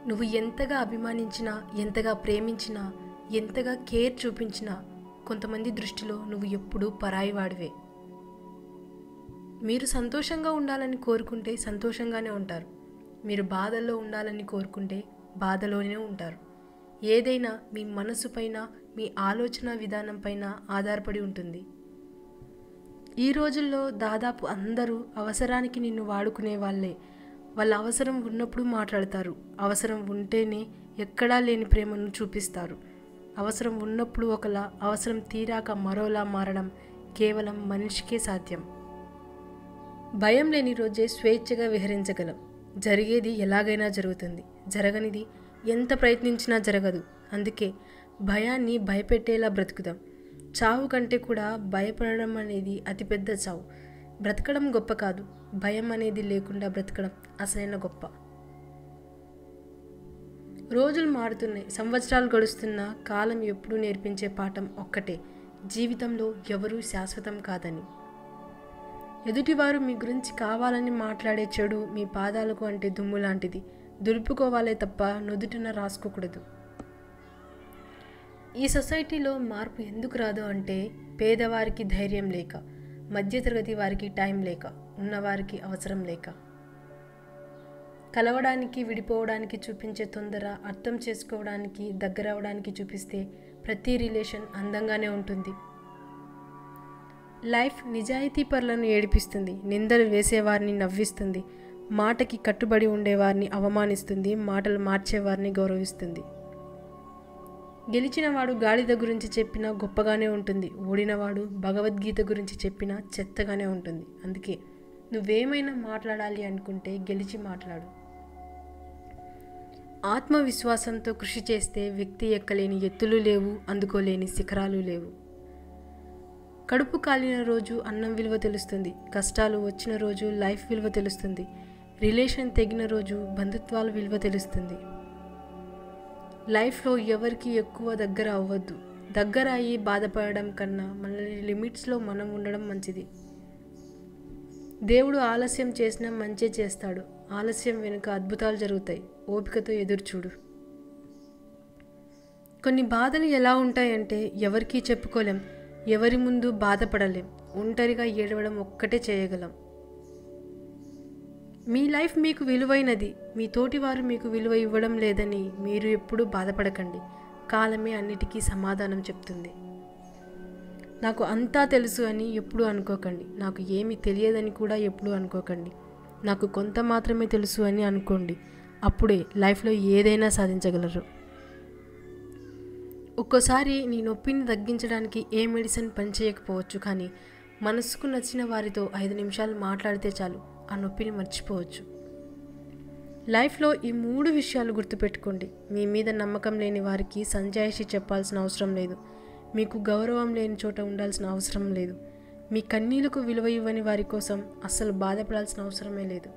నువ్వు ఎంతగా అభిమానించినా, ఎంతగా ప్రేమించినా, ఎంతగా కేర్ చూపించినా కొంతమంది దృష్టిలో నువ్వు ఎప్పుడూ పరాయివాడివే. మీరు సంతోషంగా ఉండాలని కోరుకుంటే సంతోషంగానే ఉంటారు. మీరు బాధల్లో ఉండాలని కోరుకుంటే బాధలోనే ఉంటారు. ఏదైనా మీ మనసు పైన, మీ ఆలోచన విధానం పైన ఆధారపడి ఉంటుంది. ఈ రోజుల్లో దాదాపు అందరూ అవసరానికి నిన్ను వాడుకునే వాళ్ళే. వాళ్ళ అవసరం ఉన్నప్పుడు మాట్లాడతారు. అవసరం ఉంటేనే ఎక్కడా లేని ప్రేమను చూపిస్తారు. అవసరం ఉన్నప్పుడు ఒకలా, అవసరం తీరాక మరోలా మారడం కేవలం మనిషికే సాధ్యం. భయం లేని రోజే స్వేచ్ఛగా విహరించగలం. జరిగేది ఎలాగైనా జరుగుతుంది. జరగనిది ఎంత ప్రయత్నించినా జరగదు. అందుకే భయాన్ని భయపెట్టేలా బ్రతుకుదాం. చావు కంటే కూడా భయపడడం అనేది అతిపెద్ద చావు. బ్రతకడం గొప్ప కాదు, భయం అనేది లేకుండా బ్రతకడం అసలైన గొప్ప. రోజులు మారుతున్నాయి, సంవత్సరాలు గడుస్తున్నా కాలం ఎప్పుడూ నేర్పించే పాఠం ఒక్కటే: జీవితంలో ఎవరూ శాశ్వతం కాదని. ఎదుటివారు మీ గురించి కావాలని మాట్లాడే చెడు మీ పాదాలకు అంటే దుమ్ము లాంటిది. దులుపుకోవాలే తప్ప నుదుటిన రాసుకోకూడదు. ఈ సొసైటీలో మార్పు ఎందుకు రాదు అంటే, పేదవారికి ధైర్యం లేక, మధ్యతరగతి వారికి టైం లేక, ఉన్నవారికి అవసరం లేక. కలవడానికి, విడిపోవడానికి చూపించే తొందర, అర్థం చేసుకోవడానికి, దగ్గరవడానికి చూపిస్తే ప్రతి రిలేషన్ అందంగానే ఉంటుంది. లైఫ్ నిజాయితీ పరులను ఏడిపిస్తుంది, నిందలు వేసేవారిని నవ్విస్తుంది, మాటకి కట్టుబడి ఉండేవారిని అవమానిస్తుంది, మాటలు మార్చేవారిని గౌరవిస్తుంది. గెలిచినవాడు గాడిద గురించి చెప్పినా గొప్పగానే ఉంటుంది, ఓడినవాడు భగవద్గీత గురించి చెప్పినా చెత్తగానే ఉంటుంది. అందుకే నువ్వేమైనా మాట్లాడాలి అనుకుంటే గెలిచి మాట్లాడు. ఆత్మవిశ్వాసంతో కృషి చేస్తే వ్యక్తి ఎక్కలేని ఎత్తులు లేవు, అందుకోలేని శిఖరాలు లేవు. కడుపు కాలిన రోజు అన్నం విలువ తెలుస్తుంది. కష్టాలు వచ్చిన రోజు లైఫ్ విలువ తెలుస్తుంది. రిలేషన్ తెగిన రోజు బంధుత్వాల విలువ తెలుస్తుంది. లైఫ్లో ఎవరికి ఎక్కువ దగ్గర అవ్వద్దు. దగ్గర అయ్యి బాధపడడం కన్నా మన లిమిట్స్లో మనం ఉండడం మంచిది. దేవుడు ఆలస్యం చేసినా మంచే చేస్తాడు. ఆలస్యం వెనుక అద్భుతాలు జరుగుతాయి. ఓపికతో ఎదురుచూడు. కొన్ని బాధలు ఎలా ఉంటాయంటే ఎవరికీ చెప్పుకోలేం, ఎవరి ముందు బాధపడలేం. ఒంటరిగా ఏడవడం ఒక్కటే చేయగలం. మీ లైఫ్ మీకు విలువైనది. మీ తోటివారు మీకు విలువ ఇవ్వడం లేదని మీరు ఎప్పుడూ బాధపడకండి. కాలమే అన్నిటికీ సమాధానం చెప్తుంది. నాకు అంతా తెలుసు అని ఎప్పుడూ అనుకోకండి. నాకు ఏమీ తెలియదని కూడా ఎప్పుడూ అనుకోకండి. నాకు కొంత మాత్రమే తెలుసు అని అనుకోండి. అప్పుడే లైఫ్లో ఏదైనా సాధించగలరు. ఒక్కోసారి నీ నొప్పిని తగ్గించడానికి ఏ మెడిసిన్ పనిచేయకపోవచ్చు, కానీ మనసుకు నచ్చిన వారితో 5 నిమిషాలు మాట్లాడితే చాలు, ఆ నొప్పిని మర్చిపోవచ్చు. లైఫ్లో ఈ 3 విషయాలు గుర్తుపెట్టుకోండి. మీ మీద నమ్మకం లేని వారికి సంజాయిషి చెప్పాల్సిన అవసరం లేదు. మీకు గౌరవం లేని చోట ఉండాల్సిన అవసరం లేదు. మీ కన్నీళ్లకు విలువ ఇవ్వని వారి కోసం అస్సలు బాధపడాల్సిన అవసరమే లేదు.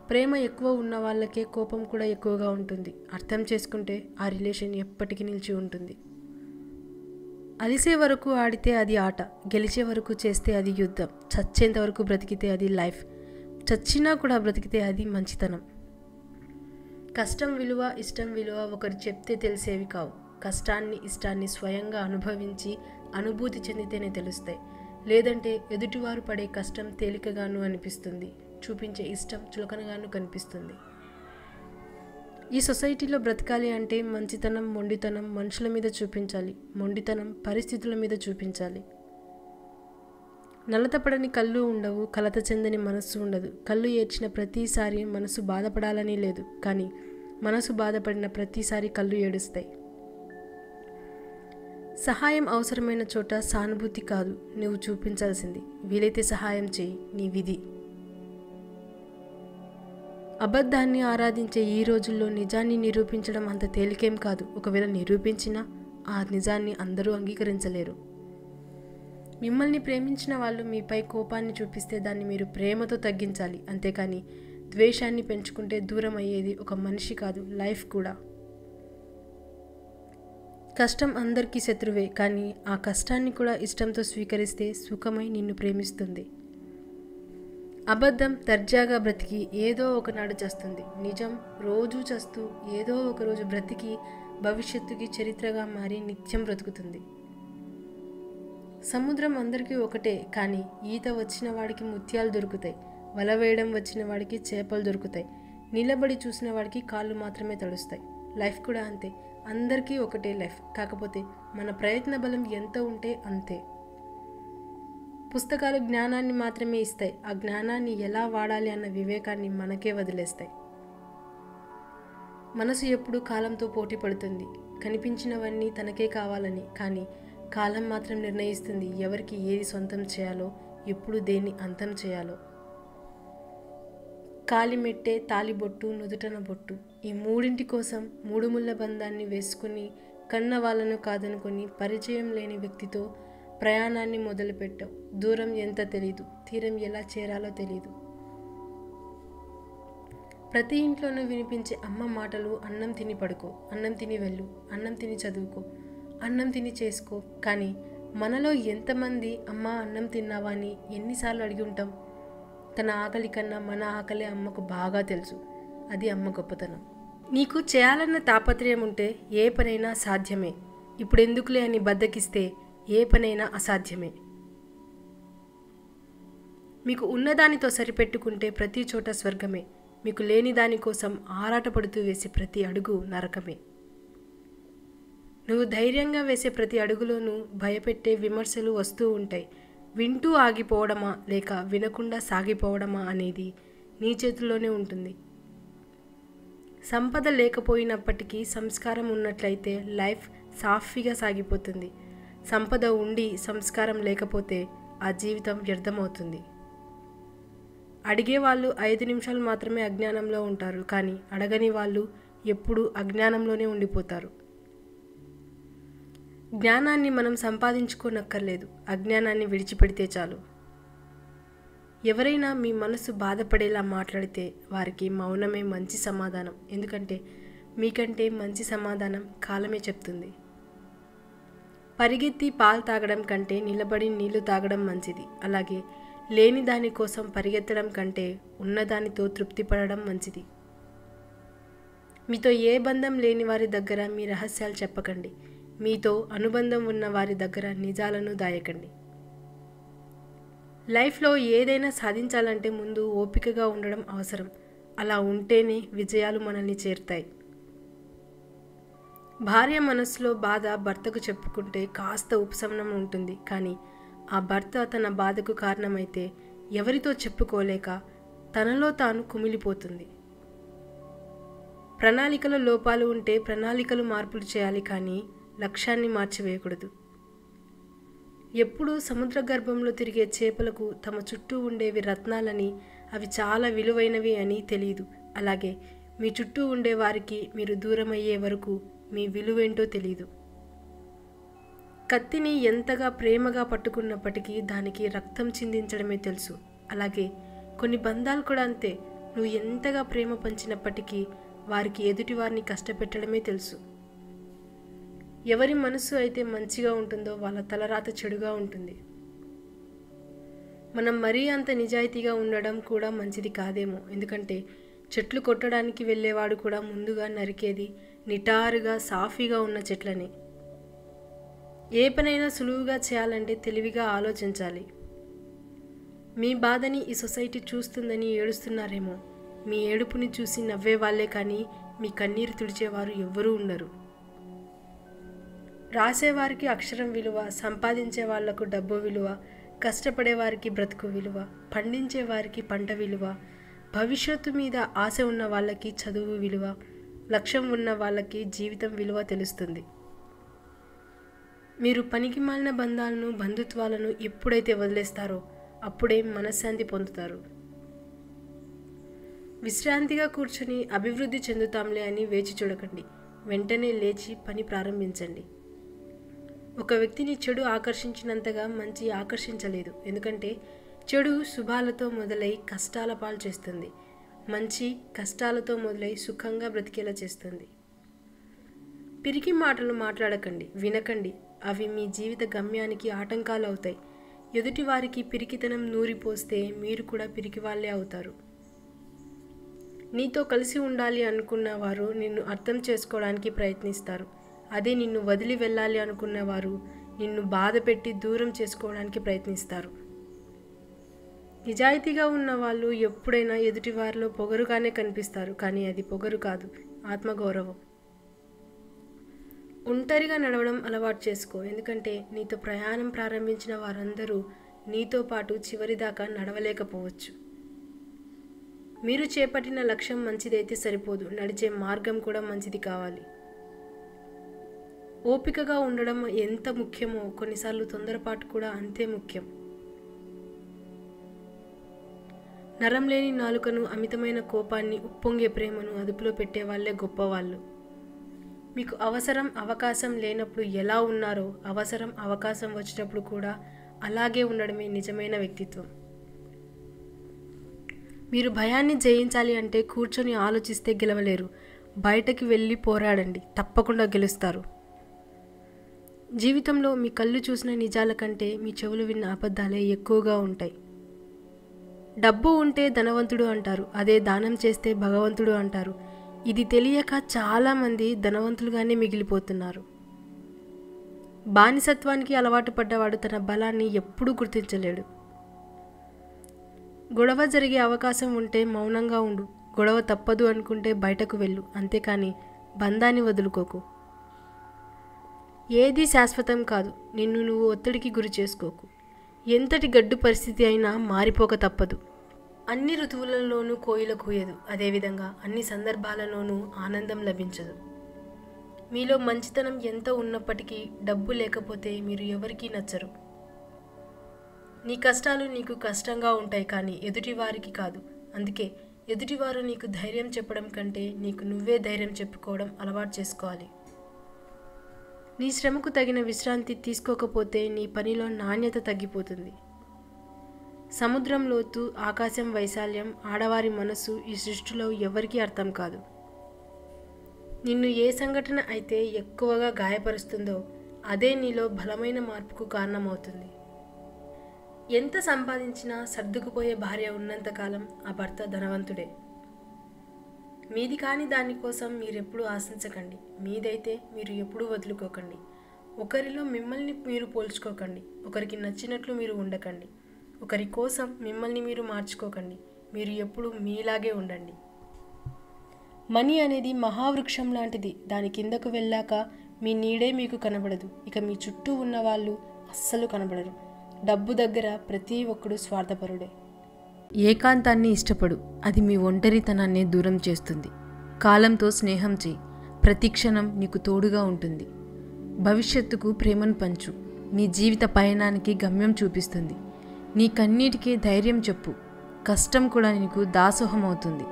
ప్రేమ ఎక్కువ ఉన్న వాళ్ళకే కోపం కూడా ఎక్కువగా ఉంటుంది. అర్థం చేసుకుంటే ఆ రిలేషన్ ఎప్పటికీ నిలిచి ఉంటుంది. అలిసే వరకు ఆడితే అది ఆట, గెలిచే వరకు చేస్తే అది యుద్ధం, చచ్చేంత వరకు బ్రతికితే అది లైఫ్, చచ్చినా కూడా బ్రతికితే అది మంచితనం. కష్టం విలువ, ఇష్టం విలువ ఒకరు చెప్తే తెలిసేవి కావు. కష్టాన్ని, ఇష్టాన్ని స్వయంగా అనుభవించి అనుభూతి చెందితేనే తెలుస్తాయి. లేదంటే ఎదుటివారు పడే కష్టం తేలికగాను అనిపిస్తుంది, చూపించే ఇష్టం చులకనగాను కనిపిస్తుంది. ఈ సొసైటీలో బ్రతకాలి అంటే మంచితనం, మొండితనం మనుషుల మీద చూపించాలి. మొండితనం పరిస్థితుల మీద చూపించాలి. నలతపడని కళ్ళు ఉండవు, కలత చెందని మనస్సు ఉండదు. కళ్ళు ఏడ్చిన ప్రతిసారి మనసు బాధపడాలని లేదు, కానీ మనసు బాధపడిన ప్రతిసారి కళ్ళు ఏడుస్తాయి. సహాయం అవసరమైన చోట సానుభూతి కాదు నువ్వు చూపించాల్సింది. వీలైతే సహాయం చేయి, నీ విధి. అబద్ధాన్ని ఆరాధించే ఈ రోజుల్లో నిజాన్ని నిరూపించడం అంత తేలికేం కాదు. ఒకవేళ నిరూపించినా ఆ నిజాన్ని అందరూ అంగీకరించలేరు. మిమ్మల్ని ప్రేమించిన వాళ్ళు మీపై కోపాన్ని చూపిస్తే దాన్ని మీరు ప్రేమతో తగ్గించాలి. అంతేకాని ద్వేషాన్ని పెంచుకుంటే దూరం అయ్యేది ఒక మనిషి కాదు, లైఫ్ కూడా. కష్టం అందరికీ శత్రువే, కానీ ఆ కష్టాన్ని కూడా ఇష్టంతో స్వీకరిస్తే సుఖమై నిన్ను ప్రేమిస్తుంది. అబద్ధం దర్జాగా బ్రతికి ఏదో ఒకనాడు చస్తుంది. నిజం రోజూ చస్తూ ఏదో ఒకరోజు బ్రతికి భవిష్యత్తుకి చరిత్రగా మారి నిత్యం బ్రతుకుతుంది. సముద్రం అందరికీ ఒకటే, కానీ ఈత వచ్చిన వాడికి ముత్యాలు దొరుకుతాయి, వల వేయడం వచ్చిన వాడికి చేపలు దొరుకుతాయి, నిలబడి చూసిన వాడికి కాళ్ళు మాత్రమే తడుస్తాయి. లైఫ్ కూడా అంతే, అందరికీ ఒకటే లైఫ్, కాకపోతే మన ప్రయత్న బలం ఎంత ఉంటే అంతే. పుస్తకాలు జ్ఞానాన్ని మాత్రమే ఇస్తాయి, ఆ జ్ఞానాన్ని ఎలా వాడాలి అన్న వివేకాన్ని మనకే వదిలేస్తాయి. మనసు ఎప్పుడూ కాలంతో పోటీ పడుతుంది, కనిపించినవన్నీ తనకే కావాలని. కానీ కాలం మాత్రం నిర్ణయిస్తుంది ఎవరికి ఏది సొంతం చేయాలో, ఎప్పుడు దేన్ని అంతం చేయాలో. కాలిమెట్టే, తాలిబొట్టు, నుదుటన బొట్టు, ఈ మూడింటి కోసం మూడు ముళ్ళ బంధాన్ని వేసుకుని కన్న వాళ్ళను కాదనుకొని పరిచయం లేని వ్యక్తితో ప్రయాణాన్ని మొదలుపెట్టావు. దూరం ఎంత తెలీదు, తీరం ఎలా చేరాలో తెలీదు. ప్రతి ఇంట్లోనూ వినిపించే అమ్మ మాటలు అన్నం తిని పడుకో, అన్నం తిని వెళ్ళు, అన్నం తిని చదువుకో, అన్నం తిని చేసుకో. కానీ మనలో ఎంతమంది అమ్మ అన్నం తిన్నావా అని ఎన్నిసార్లు అడిగి ఉంటాం? తన ఆకలి కన్నా మన ఆకలే అమ్మకు బాగా తెలుసు. అది అమ్మ గొప్పతనం. నీకు చేయాలన్న తాపత్రయం ఉంటే ఏ పనైనా సాధ్యమే. ఇప్పుడెందుకులే అని బద్దకిస్తే ఏ పనైనా అసాధ్యమే. మీకు ఉన్నదానితో సరిపెట్టుకుంటే ప్రతి చోట స్వర్గమే. మీకు లేని దానికోసం ఆరాటపడుతూ వేసే ప్రతి అడుగు నరకమే. నువ్వు ధైర్యంగా వేసే ప్రతి అడుగులోనూ భయపెట్టే విమర్శలు వస్తూ ఉంటాయి. వింటూ ఆగిపోవడమా లేక వినకుండా సాగిపోవడమా అనేది నీ చేతుల్లోనే ఉంటుంది. సంపద లేకపోయినప్పటికీ సంస్కారం ఉన్నట్లయితే లైఫ్ సాఫీగా సాగిపోతుంది. సంపద ఉండి సంస్కారం లేకపోతే ఆ జీవితం వ్యర్థమవుతుంది. అడిగేవాళ్ళు 5 నిమిషాలు మాత్రమే అజ్ఞానంలో ఉంటారు, కానీ అడగని వాళ్ళు ఎప్పుడూ అజ్ఞానంలోనే ఉండిపోతారు. జ్ఞానాన్ని మనం సంపాదించుకోనక్కర్లేదు, అజ్ఞానాన్ని విడిచిపెడితే చాలు. ఎవరైనా మీ మనసు బాధపడేలా మాట్లాడితే వారికి మౌనమే మంచి సమాధానం. ఎందుకంటే మీకంటే మంచి సమాధానం కాలమే చెప్తుంది. పరిగెత్తి పాలు తాగడం కంటే నిలబడి నీళ్లు తాగడం మంచిది. అలాగే లేని దానికోసం పరిగెత్తడం కంటే ఉన్నదానితో తృప్తి పడడం మంచిది. మీతో ఏ బంధం లేని వారి దగ్గర మీ రహస్యాలు చెప్పకండి. మీతో అనుబంధం ఉన్న వారి దగ్గర నిజాలను దాయకండి. లైఫ్లో ఏదైనా సాధించాలంటే ముందు ఓపికగా ఉండడం అవసరం. అలా ఉంటేనే విజయాలు మనల్ని చేరుతాయి. భార్య మనసులో బాధ భర్తకు చెప్పుకుంటే కాస్త ఉపశమనం ఉంటుంది, కానీ ఆ భర్త తన బాధకు కారణమైతే ఎవరితో చెప్పుకోలేక తనలో తాను కుమిలిపోతుంది. ప్రణాళికలో లోపాలు ఉంటే ప్రణాళికలు మార్పులు చేయాలి, కానీ లక్ష్యాన్ని మార్చివేయకూడదు. ఎప్పుడూ సముద్ర గర్భంలో తిరిగే చేపలకు తమ చుట్టూ ఉండేవి రత్నాలని, అవి చాలా విలువైనవి అని తెలియదు. అలాగే మీ చుట్టూ ఉండే వారికి మీరు దూరమయ్యే వరకు మీ విలువేంటో తెలియదు. కత్తిని ఎంతగా ప్రేమగా పట్టుకున్నప్పటికీ దానికి రక్తం చిందించడమే తెలుసు. అలాగే కొన్ని బంధాలు కూడా అంతే. నువ్వు ఎంతగా ప్రేమ పంచినప్పటికీ వారికి ఎదుటివారిని కష్టపెట్టడమే తెలుసు. ఎవరి మనసు అయితే మంచిగా ఉంటుందో వాళ్ళ తలరాత చెడుగా ఉంటుంది. మనం మరీ అంత నిజాయితీగా ఉండడం కూడా మంచిది కాదేమో. ఎందుకంటే చెట్లు కొట్టడానికి వెళ్ళేవాడు కూడా ముందుగా నరికేది నిటారుగా సాఫీగా ఉన్న చెట్లనే. ఏ పనైనా సులువుగా చేయాలంటే తెలివిగా ఆలోచించాలి. మీ బాధని ఈ సొసైటీ చూస్తుందని ఏడుస్తున్నారేమో. మీ ఏడుపుని చూసి నవ్వే వాళ్ళే కానీ మీ కన్నీరు తుడిచేవారు ఎవ్వరూ ఉండరు. రాసేవారికి అక్షరం విలువ, సంపాదించే వాళ్లకు డబ్బు విలువ, కష్టపడేవారికి బ్రతుకు విలువ, పండించేవారికి పంట విలువ, భవిష్యత్తు మీద ఆశ ఉన్న వాళ్ళకి చదువు విలువ, లక్ష్యం ఉన్న వాళ్ళకి జీవితం విలువ తెలుస్తుంది. మీరు పనికిమాలిన బంధాలను, బంధుత్వాలను ఎప్పుడైతే వదిలేస్తారో అప్పుడే మనశ్శాంతి పొందుతారు. విశ్రాంతిగా కూర్చొని అభివృద్ధి చెందుతాంలే అని వేచి చూడకండి. వెంటనే లేచి పని ప్రారంభించండి. ఒక వ్యక్తిని చెడు ఆకర్షించినంతగా మంచి ఆకర్షించలేదు. ఎందుకంటే చెడు శుభాలతో మొదలై కష్టాల పాలు చేస్తుంది. మంచి కష్టాలతో మొదలై సుఖంగా బ్రతికేలా చేస్తుంది. పిరికి మాటలు మాట్లాడకండి, వినకండి. అవి మీ జీవిత గమ్యానికి ఆటంకాలు అవుతాయి. ఎదుటివారికి పిరికితనం నూరిపోస్తే మీరు కూడా పిరికివాళ్లే అవుతారు. నీతో కలిసి ఉండాలి అనుకున్న వారు నిన్ను అర్థం చేసుకోవడానికి ప్రయత్నిస్తారు. అదే నిన్ను వదిలి వెళ్ళాలి అనుకున్నవారు నిన్ను బాధపెట్టి దూరం చేసుకోవడానికి ప్రయత్నిస్తారు. నిజాయితీగా ఉన్న వాళ్ళు ఎప్పుడైనా ఎదుటివారిలో పొగరుగానే కనిపిస్తారు, కానీ అది పొగరు కాదు, ఆత్మగౌరవం. ఒంటరిగా నడవడం అలవాటు చేసుకో, ఎందుకంటే నీతో ప్రయాణం ప్రారంభించిన వారందరూ నీతో పాటు చివరిదాకా నడవలేకపోవచ్చు. మీరు చేపట్టిన లక్ష్యం మంచిదైతే సరిపోదు, నడిచే మార్గం కూడా మంచిది కావాలి. ఓపికగా ఉండడం ఎంత ముఖ్యమో కొన్నిసార్లు తొందరపాటు కూడా అంతే ముఖ్యం. నరం లేని నాలుకను, అమితమైన కోపాన్ని, ఉప్పొంగే ప్రేమను అదుపులో పెట్టేవాళ్లే గొప్పవాళ్ళు. మీకు అవకాశం లేనప్పుడు ఎలా ఉన్నారో అవకాశం వచ్చినప్పుడు కూడా అలాగే ఉండడమే నిజమైన వ్యక్తిత్వం. మీరు భయాన్ని జయించాలి అంటే కూర్చొని ఆలోచిస్తే గెలవలేరు. బయటకి వెళ్ళి పోరాడండి, తప్పకుండా గెలుస్తారు. జీవితంలో మీ కళ్ళు చూసిన నిజాల కంటే మీ చెవులు విన్న అబద్ధాలే ఎక్కువగా ఉంటాయి. డబ్బు ఉంటే ధనవంతుడు అంటారు, అదే దానం చేస్తే భగవంతుడు అంటారు. ఇది తెలియక చాలామంది ధనవంతులుగానే మిగిలిపోతున్నారు. బానిసత్వానికి అలవాటు పడ్డవాడు తన బలాన్ని ఎప్పుడూ గుర్తించలేడు. గొడవ జరిగే అవకాశం ఉంటే మౌనంగా ఉండు. గొడవ తప్పదు అనుకుంటే బయటకు వెళ్ళు, అంతేకాని బంధాన్ని వదులుకోకు. ఏదీ శాశ్వతం కాదు. నిన్ను నువ్వు ఒత్తిడికి గురి చేసుకోకు. ఎంతటి గడ్డు పరిస్థితి అయినా మారిపోక తప్పదు. అన్ని ఋతువులలోనూ కోయిల కూయదు, అదేవిధంగా అన్ని సందర్భాలలోనూ ఆనందం లభించదు. మీలో మంచితనం ఎంత ఉన్నప్పటికీ డబ్బు లేకపోతే మీరు ఎవరికీ నచ్చరు. నీ కష్టాలు నీకు కష్టంగా ఉంటాయి, కానీ ఎదుటివారికి కాదు. అందుకే ఎదుటివారు నీకు ధైర్యం చెప్పడం కంటే నీకు నువ్వే ధైర్యం చెప్పుకోవడం అలవాటు చేసుకోవాలి. నీ శ్రమకు తగిన విశ్రాంతి తీసుకోకపోతే నీ పనిలో నాణ్యత తగ్గిపోతుంది. సముద్రం లోతు, ఆకాశం వైశాల్యం, ఆడవారి మనసు ఈ సృష్టిలో ఎవరికీ అర్థం కాదు. నిన్ను ఏ సంఘటన అయితే ఎక్కువగా గాయపరుస్తుందో అదే నీలో బలమైన మార్పుకు కారణమవుతుంది. ఎంత సంపాదించినా సర్దుకుపోయే భార్య ఉన్నంతకాలం ఆ భర్త ధనవంతుడే. మీది కాని దానికోసం మీరెప్పుడూ ఆశించకండి. మీదైతే మీరు ఎప్పుడూ వదులుకోకండి. ఒకరిలో మిమ్మల్ని మీరు పోల్చుకోకండి. ఒకరికి నచ్చినట్లు మీరు ఉండకండి. ఒకరి కోసం మిమ్మల్ని మీరు మార్చుకోకండి. మీరు ఎప్పుడు మీలాగే ఉండండి. మనీ అనేది మహావృక్షం లాంటిది. దాని కిందకు వెళ్ళాక మీ నీడే మీకు కనబడదు. ఇక మీ చుట్టూ ఉన్న వాళ్ళు అస్సలు కనబడరు. డబ్బు దగ్గర ప్రతి ఒక్కడు స్వార్థపరుడే. ఏకాంతాన్ని ఇష్టపడు, అది మీ ఒంటరితనాన్ని దూరం చేస్తుంది. కాలంతో స్నేహం చేయి, ప్రతి క్షణం నీకు తోడుగా ఉంటుంది. భవిష్యత్తుకు ప్రేమను పంచు, నీ జీవిత పయనానికి గమ్యం చూపిస్తుంది. నీ కన్నీటికి ధైర్యం చెప్పు, కష్టం కూడా నీకు దాసోహం అవుతుంది.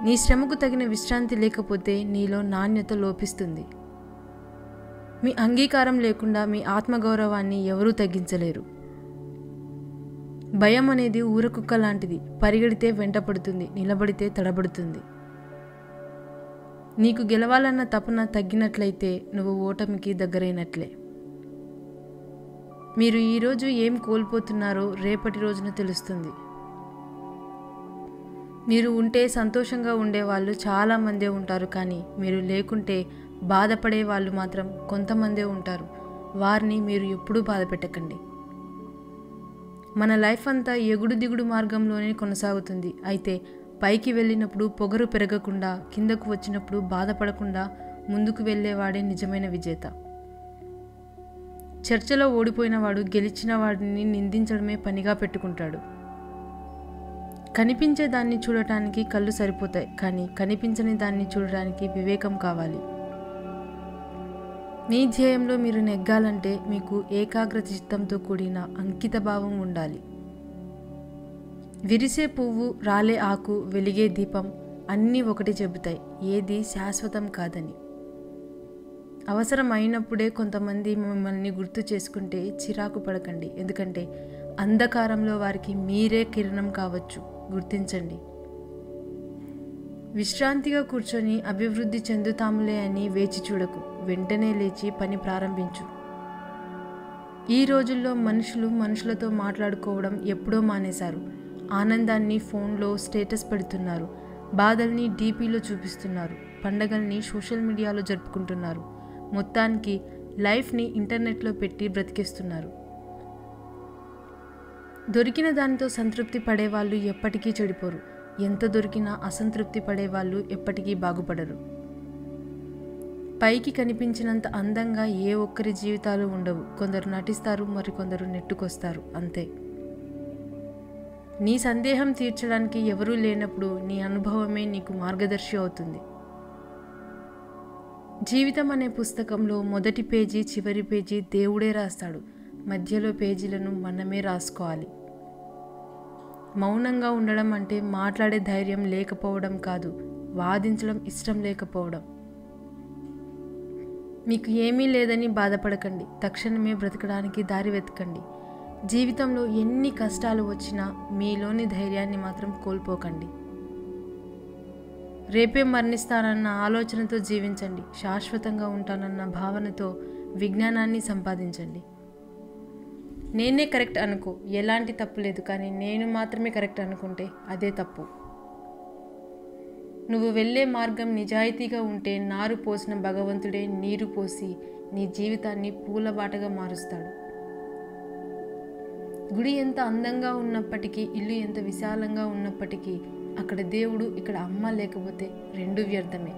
నీ శ్రమకు తగిన విశ్రాంతి లేకపోతే నీలో నాణ్యత లోపిస్తుంది. మీ అంగీకారం లేకుండా మీ ఆత్మగౌరవాన్ని ఎవరూ తగ్గించలేరు. భయం అనేది ఊరకుక్క లాంటిది. పరిగెడితే వెంటపడుతుంది, నిలబడితే తడబడుతుంది. నీకు గెలవాలన్న తపన తగ్గినట్లయితే నువ్వు ఓటమికి దగ్గరైనట్లే. మీరు ఈరోజు ఏం కోల్పోతున్నారో రేపటి రోజున తెలుస్తుంది. మీరు ఉంటే సంతోషంగా ఉండేవాళ్ళు చాలామందే ఉంటారు, కానీ మీరు లేకుంటే బాధపడే వాళ్ళు మాత్రం కొంతమందే ఉంటారు. వారిని మీరు ఎప్పుడూ బాధ పెట్టకండి. మన లైఫ్ అంతా ఎగుడు దిగుడు మార్గంలోనే కొనసాగుతుంది. అయితే పైకి వెళ్ళినప్పుడు పొగరు పెరగకుండా, కిందకు వచ్చినప్పుడు బాధపడకుండా ముందుకు వెళ్ళేవాడే నిజమైన విజేత. చర్చలో ఓడిపోయిన వాడు గెలిచిన వాడిని నిందించడమే పనిగా పెట్టుకుంటాడు. కనిపించే దాన్ని చూడటానికి కళ్ళు సరిపోతాయి, కానీ కనిపించని దాన్ని చూడటానికి వివేకం కావాలి. మీ ధ్యేయంలో మీరు నెగ్గాలంటే మీకు ఏకాగ్రత చిత్తంతో కూడిన అంకిత భావం ఉండాలి. విరిసే పువ్వు, రాలే ఆకు, వెలిగే దీపం అన్నీ ఒకటి చెబుతాయి, ఏది శాశ్వతం కాదని. అవసరం అయినప్పుడే కొంతమంది మిమ్మల్ని గుర్తు చేసుకుంటే చిరాకు పడకండి, ఎందుకంటే అంధకారంలో వారికి మీరే కిరణం కావచ్చు. గుర్తించండి. విశ్రాంతిగా కూర్చొని అభివృద్ధి చెందుతాములే అని వేచి చూడకు. వెంటనే లేచి పని ప్రారంభించు. ఈ రోజుల్లో మనుషులు మనుషులతో మాట్లాడుకోవడం ఎప్పుడో మానేశారు. ఆనందాన్ని ఫోన్లో స్టేటస్ పెడుతున్నారు, బాధల్ని డీపీలో చూపిస్తున్నారు, పండగల్ని సోషల్ మీడియాలో జరుపుకుంటున్నారు. మొత్తానికి లైఫ్ని ఇంటర్నెట్లో పెట్టి బ్రతికేస్తున్నారు. దొరికిన దానితో సంతృప్తి పడేవాళ్ళు ఎప్పటికీ చెడిపోరు. ఎంత దొరికినా అసంతృప్తి పడేవాళ్ళు ఎప్పటికీ బాగుపడరు. పైకి కనిపించినంత అందంగా ఏ ఒక్కరి జీవితాలు ఉండవు. కొందరు నటిస్తారు, మరికొందరు నెట్టుకొస్తారు, అంతే. నీ సందేహం తీర్చడానికి ఎవరూ లేనప్పుడు నీ అనుభవమే నీకు మార్గదర్శి అవుతుంది. జీవితం అనే పుస్తకంలో మొదటి పేజీ చివరి పేజీ దేవుడే రాస్తాడు. మధ్యలో పేజీలను మనమే రాసుకోవాలి. మౌనంగా ఉండడం అంటే మాట్లాడే ధైర్యం లేకపోవడం కాదు, వాదించడం ఇష్టం లేకపోవడం. మీకు ఏమీ లేదని బాధపడకండి, తక్షణమే బ్రతకడానికి దారి వెతకండి. జీవితంలో ఎన్ని కష్టాలు వచ్చినా మీలోని ధైర్యాన్ని మాత్రం కోల్పోకండి. రేపే మరణిస్తానన్న ఆలోచనతో జీవించండి. శాశ్వతంగా ఉంటానన్న భావనతో విజ్ఞానాన్ని సంపాదించండి. నేనే కరెక్ట్ అనుకో, ఎలాంటి తప్పు లేదు. కానీ నేను మాత్రమే కరెక్ట్ అనుకుంటే అదే తప్పు. నువ్వు వెళ్ళే మార్గం నిజాయితీగా ఉంటే నారు పోసిన భగవంతుడే నీరు పోసి నీ జీవితాన్ని పూలబాటగా మారుస్తాడు. గుడి ఎంత అందంగా ఉన్నప్పటికీ, ఇల్లు ఎంత విశాలంగా ఉన్నప్పటికీ అక్కడ దేవుడు, ఇక్కడ అమ్మ లేకపోతే రెండు వ్యర్థమే.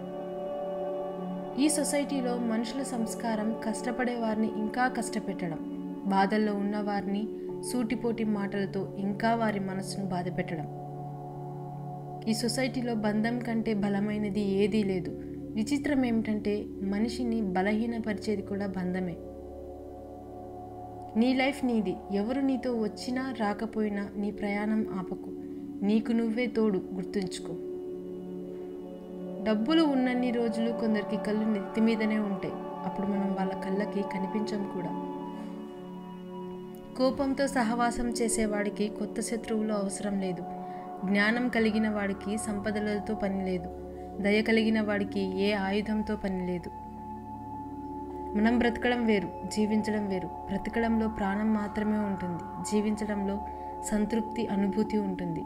ఈ సొసైటీలో మనుషుల సంస్కారం కష్టపడే వారిని ఇంకా కష్టపెట్టడం, బాధల్లో ఉన్నవారిని సూటిపోటి మాటలతో ఇంకా వారి మనసును బాధపెట్టడం. ఈ సొసైటీలో బంధం కంటే బలమైనది ఏదీ లేదు. విచిత్రం ఏమిటంటే మనిషిని బలహీనపరిచేది కూడా బంధమే. నీ లైఫ్ నీది. ఎవరు నీతో వచ్చినా రాకపోయినా నీ ప్రయాణం ఆపకు. నీకు నువ్వే తోడు, గుర్తుంచుకో. డబ్బులు ఉన్నన్ని రోజులు కొందరికి కళ్ళు నెత్తి మీదనే ఉంటాయి. అప్పుడు మనం వాళ్ళ కళ్ళకి కనిపించం కూడా. కోపంతో సహవాసం చేసేవాడికి కొత్త శత్రువులు అవసరం లేదు. జ్ఞానం కలిగిన వాడికి సంపదలతో పని లేదు. దయ కలిగిన వాడికి ఏ ఆయుధంతో పని లేదు. మనం బ్రతకడం వేరు, జీవించడం వేరు. బ్రతకడంలో ప్రాణం మాత్రమే ఉంటుంది, జీవించడంలో సంతృప్తి, అనుభూతి ఉంటుంది.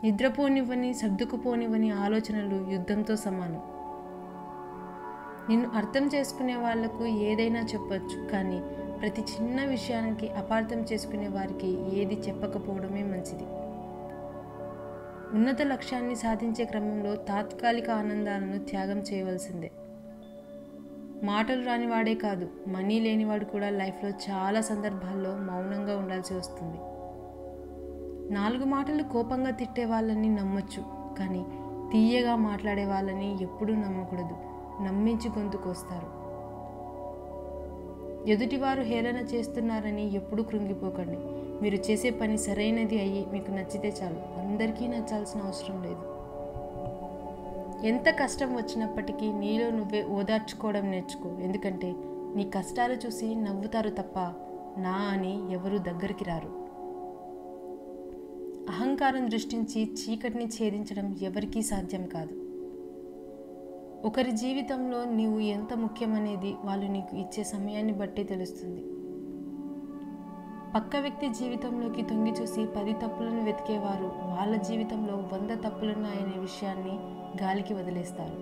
నిద్రపోనివ్వని, సర్దుకుపోనివ్వని ఆలోచనలు యుద్ధంతో సమానం. నిన్ను అర్థం చేసుకునే వాళ్లకు ఏదైనా చెప్పొచ్చు, కానీ ప్రతి చిన్న విషయానికి అపార్థం చేసుకునే వారికి ఏది చెప్పకపోవడమే మంచిది. ఉన్నత లక్ష్యాన్ని సాధించే క్రమంలో తాత్కాలిక ఆనందాలను త్యాగం చేయవలసిందే. మాటలు రానివాడే కాదు, మనీ లేనివాడు కూడా లైఫ్లో చాలా సందర్భాల్లో మౌనంగా ఉండాల్సి వస్తుంది. 4 మాటలు కోపంగా తిట్టే వాళ్ళని నమ్మొచ్చు, కానీ తీయగా మాట్లాడే వాళ్ళని ఎప్పుడూ నమ్మకూడదు. నమ్మించి గొంతుకొస్తారు. ఎదుటివారు హేళన చేస్తున్నారని ఎప్పుడూ కృంగిపోకండి. మీరు చేసే పని సరైనది అయ్యి మీకు నచ్చితే చాలు. అందరికీ నచ్చాల్సిన అవసరం లేదు. ఎంత కష్టం వచ్చినప్పటికీ నీలో నువ్వే ఓదార్చుకోవడం నేర్చుకో. ఎందుకంటే నీ కష్టాలు చూసి నవ్వుతారు తప్ప నా అని ఎవరూ దగ్గరికి రారు. అహంకారం దృష్టించి చీకటిని ఛేదించడం ఎవరికీ సాధ్యం కాదు. ఒకరి జీవితంలో నీవు ఎంత ముఖ్యమనేది వాళ్ళు నీకు ఇచ్చే సమయాన్ని బట్టి తెలుస్తుంది. పక్క వ్యక్తి జీవితంలోకి తొంగి చూసి 10 తప్పులను వెతికేవారు వాళ్ళ జీవితంలో 100 తప్పులున్నాయనే విషయాన్ని గాలికి వదిలేస్తారు.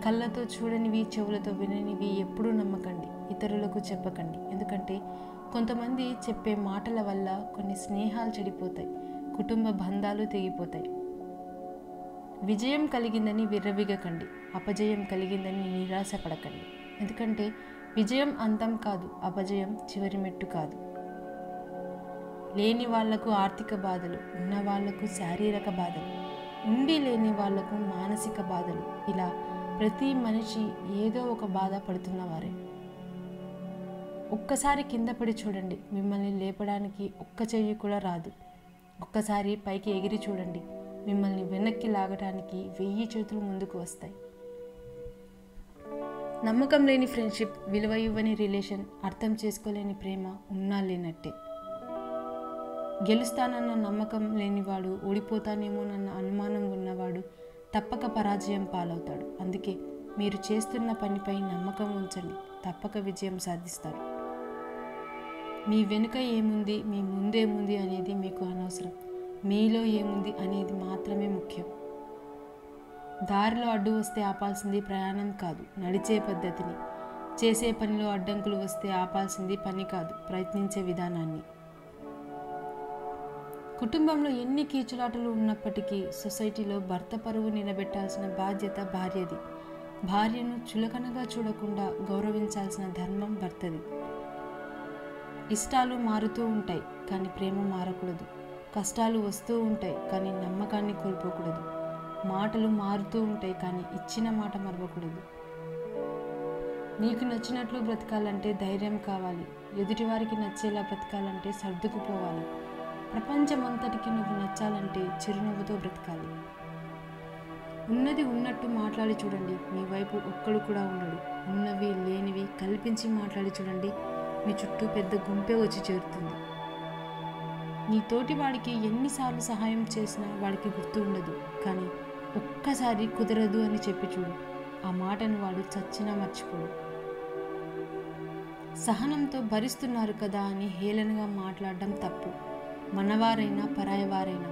కళ్ళతో చూడనివి, చెవులతో విననివి ఎప్పుడూ నమ్మకండి, ఇతరులకు చెప్పకండి. ఎందుకంటే కొంతమంది చెప్పే మాటల వల్ల కొన్ని స్నేహాలు చెడిపోతాయి, కుటుంబ బంధాలు తెగిపోతాయి. విజయం కలిగిందని విర్రవీగకండి, అపజయం కలిగిందని నిరాశపడకండి. ఎందుకంటే విజయం అంతం కాదు, అపజయం చివరి మెట్టు కాదు. లేని వాళ్లకు ఆర్థిక బాధలు, ఉన్న వాళ్లకు శారీరక బాధలు, ఉండి లేని వాళ్లకు మానసిక బాధలు, ఇలా ప్రతి మనిషి ఏదో ఒక బాధ పడుతున్నవారే. ఒక్కసారి కింద పడి చూడండి, మిమ్మల్ని లేపడానికి ఒక్క చెయ్యి కూడా రాదు. ఒక్కసారి పైకి ఎగిరి చూడండి, మిమ్మల్ని వెనక్కి లాగడానికి 1000 చేతులు ముందుకు వస్తాయి. నమ్మకం లేని ఫ్రెండ్షిప్, విలువ ఇవ్వని రిలేషన్, అర్థం చేసుకోలేని ప్రేమ ఉన్నా లేనట్టే. గెలుస్తానన్న నమ్మకం లేనివాడు, ఓడిపోతానేమోనన్న అనుమానం ఉన్నవాడు తప్పక పరాజయం పాలవుతాడు. అందుకే మీరు చేస్తున్న పనిపై నమ్మకం ఉంచండి, తప్పక విజయం సాధిస్తారు. మీ వెనుక ఏముంది, మీ ముందేముంది అనేది మీకు అనవసరం. మీలో ఏముంది అనేది మాత్రమే ముఖ్యం. దారిలో అడ్డు వస్తే ఆపాల్సింది ప్రయాణం కాదు, నడిచే పద్ధతిని. చేసే పనిలో అడ్డంకులు వస్తే ఆపాల్సింది పని కాదు, ప్రయత్నించే విధానాన్ని. కుటుంబంలో ఎన్ని కీచులాటలు ఉన్నప్పటికీ సొసైటీలో భర్త పరువు నిలబెట్టాల్సిన బాధ్యత భార్యది. భార్యను చులకనగా చూడకుండా గౌరవించాల్సిన ధర్మం భర్తది. ఇష్టాలు మారుతూ ఉంటాయి కానీ ప్రేమ మారకూడదు. కష్టాలు వస్తూ ఉంటాయి కానీ నమ్మకాన్ని కోల్పోకూడదు. మాటలు మారుతూ ఉంటాయి కానీ ఇచ్చిన మాట మరవకూడదు. నీకు నచ్చినట్లు బ్రతకాలంటే ధైర్యం కావాలి. ఎదుటివారికి నచ్చేలా బ్రతకాలంటే సర్దుకుపోవాలి. ప్రపంచమంతటికి నువ్వు నచ్చాలంటే చిరునవ్వుతో బ్రతకాలి. ఉన్నది ఉన్నట్టు మాట్లాడి చూడండి, మీ వైపు ఒక్కడు కూడా ఉండడు. ఉన్నవి లేనివి కల్పించి మాట్లాడి చూడండి, మీ చుట్టూ పెద్ద గుంపే వచ్చి చేరుతుంది. నీ తోటి వాడికి ఎన్నిసార్లు సహాయం చేసినా వాడికి గుర్తు ఉండదు. కానీ ఒక్కసారి కుదరదు అని చెప్పి చూడు, ఆ మాటను వాడు చచ్చినా మర్చిపోడు. సహనంతో భరిస్తున్నారు కదా అని హేళనగా మాట్లాడడం తప్పు. మనవారైనా పరాయవారైనా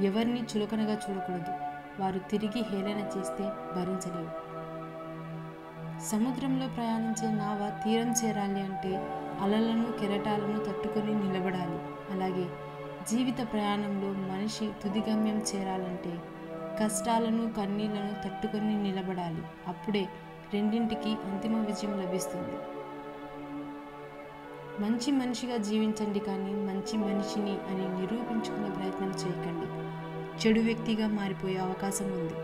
ఎవరిని చులకనగా చూడకూడదు. వారు తిరిగి హేళన చేస్తే భరించలేవు. సముద్రంలో ప్రయాణించే నావ తీరం చేరాలి అంటే అలలను కెరటాలను తట్టుకొని నిలబడాలి. అలాగే జీవిత ప్రయాణంలో మనిషి తుదిగమ్యం చేరాలంటే కష్టాలను కన్నీళ్లను తట్టుకొని నిలబడాలి. అప్పుడే రెండింటికి అంతిమ విజయం లభిస్తుంది. మంచి మనిషిగా జీవించండి కానీ మంచి మనిషిని అని నిరూపించుకునే ప్రయత్నం చేయకండి. చెడు వ్యక్తిగా మారిపోయే అవకాశం ఉంది.